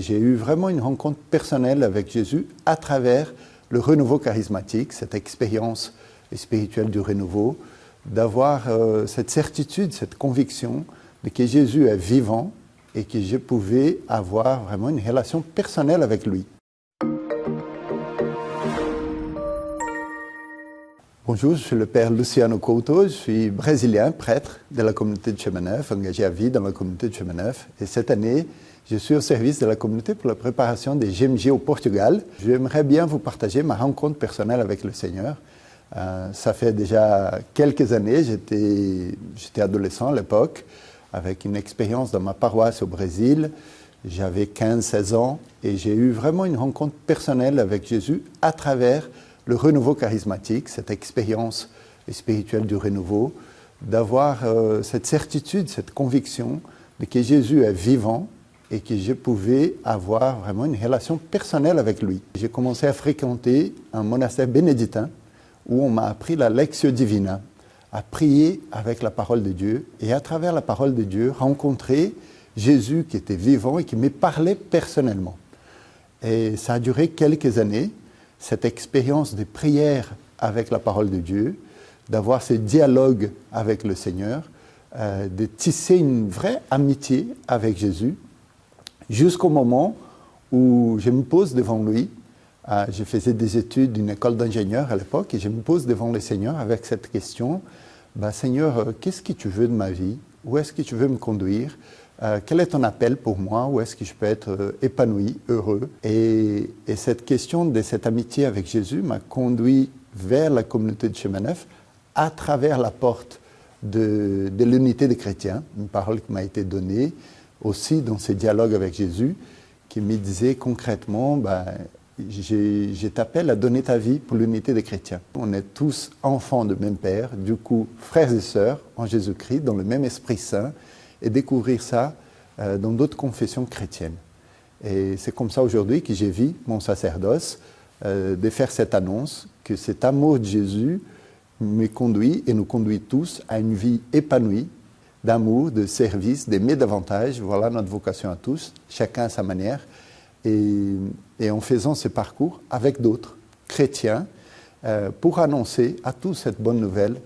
J'ai eu vraiment une rencontre personnelle avec Jésus à travers le renouveau charismatique, cette expérience spirituelle du renouveau, d'avoir cette certitude, cette conviction de que Jésus est vivant et que je pouvais avoir vraiment une relation personnelle avec lui. Bonjour, je suis le père Luciano Couto, je suis brésilien, prêtre de la communauté de Chemin Neuf, engagé à vie dans la communauté de Chemin Neuf. Et cette année, je suis au service de la communauté pour la préparation des GMJ au Portugal. J'aimerais bien vous partager ma rencontre personnelle avec le Seigneur. Ça fait déjà quelques années, j'étais adolescent à l'époque, avec une expérience dans ma paroisse au Brésil. J'avais 15-16 ans et j'ai eu vraiment une rencontre personnelle avec Jésus à travers le renouveau charismatique, cette expérience spirituelle du renouveau, d'avoir cette certitude, cette conviction de que Jésus est vivant et que je pouvais avoir vraiment une relation personnelle avec lui. J'ai commencé à fréquenter un monastère bénédictin où on m'a appris la Lectio Divina, à prier avec la parole de Dieu et à travers la parole de Dieu, rencontrer Jésus qui était vivant et qui me parlait personnellement. Et ça a duré quelques années, cette expérience de prière avec la parole de Dieu, d'avoir ce dialogue avec le Seigneur, de tisser une vraie amitié avec Jésus, jusqu'au moment où je me pose devant lui. Je faisais des études d'une école d'ingénieur à l'époque et je me pose devant le Seigneur avec cette question, Seigneur, qu'est-ce que tu veux de ma vie? Où est-ce que tu veux me conduire? Quel est ton appel pour moi? Où est-ce que je peux être épanoui, heureux? Et cette question de cette amitié avec Jésus m'a conduit vers la communauté de Chemin Neuf à travers la porte de l'unité des chrétiens, une parole qui m'a été donnée aussi dans ce dialogue avec Jésus, qui me disait concrètement, je t'appelle à donner ta vie pour l'unité des chrétiens. On est tous enfants de même Père, du coup frères et sœurs en Jésus-Christ, dans le même Esprit Saint, et découvrir ça dans d'autres confessions chrétiennes. Et c'est comme ça aujourd'hui que j'ai vu mon sacerdoce, de faire cette annonce, que cet amour de Jésus me conduit et nous conduit tous à une vie épanouie, d'amour, de service, d'aimer davantage. Voilà notre vocation à tous, chacun à sa manière. Et en faisant ce parcours avec d'autres chrétiens pour annoncer à tous cette bonne nouvelle.